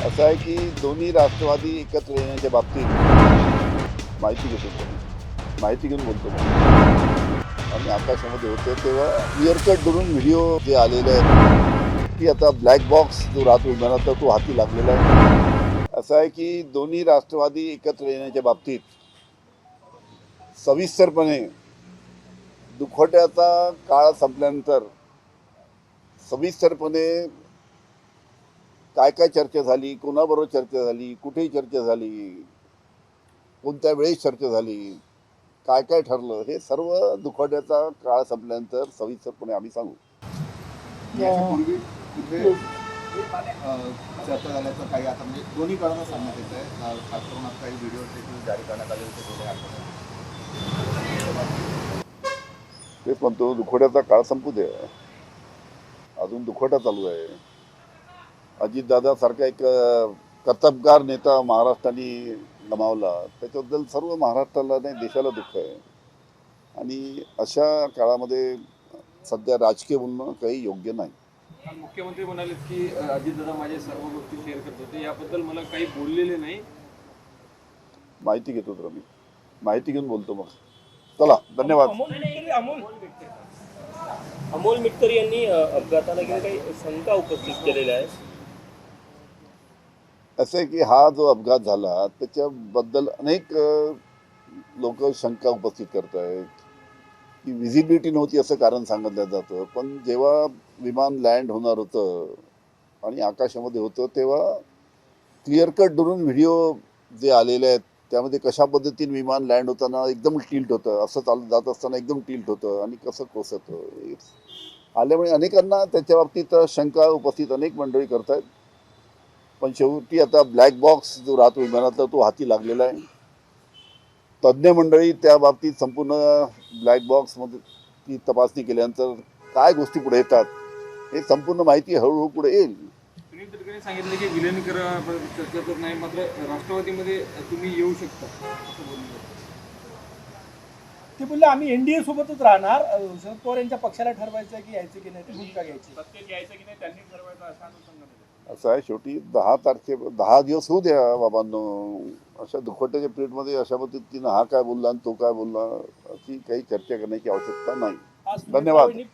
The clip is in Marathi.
असं आहे की दोन्ही राष्ट्रवादी एकत्र येण्याच्या बाबतीत माहिती घेतो माहिती घेऊन बोलतो आणि आकाशामध्ये होते तेव्हा क्लिअर कट करून व्हिडिओ जे आलेले आहेत की आता ब्लॅक बॉक्स जो राहतो विमानात तो हाती लागलेला आहे. असं आहे की दोन्ही राष्ट्रवादी एकत्र येण्याच्या बाबतीत सविस्तरपणे दुखवट्याचा काळ संपल्यानंतर सविस्तरपणे काय काय चर्चा झाली, कोणाबरोबर चर्चा झाली, कुठेही चर्चा झाली, कोणत्या वेळी चर्चा झाली, काय काय ठरलं, हे सर्व दुखवट्याचा काळ संपल्यानंतर सविस्तरपणे आम्ही सांगू. याच्यापूर्वी कुठे चर्चा झाल्याचं काही आता म्हणजे दोन्ही कडनं सांगण्यात येत आहे. खास करून आता काही व्हिडिओ देखील जारी करण्यात आले होते दोन्ही आठवड्यात. तेच म्हणतो, दुखवट्याचा काळ संपू दे. अजून दुखवटा चालू आहे. अजितदादासारखा एक कर्तबगार नेता महाराष्ट्राने गमावला, त्याच्याबद्दल सर्व महाराष्ट्राला नाही देशाला दुःख आहे. आणि अशा काळामध्ये सध्या राजकीय बोलणं काही योग्य नाही. मुख्यमंत्री म्हणाले की अजितदादा माझे सर्व गोष्टी शेअर करत होते, याबद्दल मला काही बोललेले नाही. माहिती घेतो तर मी माहिती घेऊन बोलतो. मग चला, धन्यवाद. अमोल मिटकर यांनी अपघाताला घेऊन काही शंका उपस्थित केलेल्या आहेत. असं आहे की हा जो अपघात झाला त्याच्याबद्दल अनेक लोक शंका उपस्थित करत आहेत की विजिबिलिटी नव्हती असं कारण सांगितलं जातं. पण जेव्हा विमान लँड होणार होतं आणि आकाशामध्ये होतं तेव्हा क्लिअर कट धरून व्हिडिओ जे आलेले आहेत त्यामध्ये कशा पद्धतीने विमान लँड होताना एकदम टिल्ट होतं, असं चालत जात असताना एकदम टिल्ट होतं आणि कसं कोसळतं आल्यामुळे अनेकांना त्याच्या बाबतीत शंका उपस्थित अनेक मंडळी करत आहेत. पण शेवटी आता ब्लॅक बॉक्स जो राहतो विमानातला तो हाती लागलेला आहे. तज्ज्ञ मंडळी त्या बाबतीत संपूर्ण ब्लॅक बॉक्समध्ये ती तपासणी केल्यानंतर काय गोष्टी पुढे येतात हे संपूर्ण माहिती हळूहळू पुढे येईल. सुनील तटकरे सांगितलं की विलीनीकरण चर्चा तर नाही, मात्र राष्ट्रवादीमध्ये तुम्ही येऊ शकता असं बोललं. ते बोलले आम्ही एनडीए सोबतच राहणार. शरद पवार यांच्या पक्षाला ठरवायचं की यायचं की नाही, भूमिका घ्यायची. सत्तेत यायचं की नाही त्यांनी ठरवायचं असं अनुषंगाने. असं आहे, शेवटी 10 दिवस होऊ द्या बाबांनो. अशा दुखवट्याच्या पिरियडमध्ये अशा पद्धतीनं हा काय बोलला आणि तो काय बोलला अशी काही चर्चा करण्याची आवश्यकता नाही. आज धन्यवाद. सुनील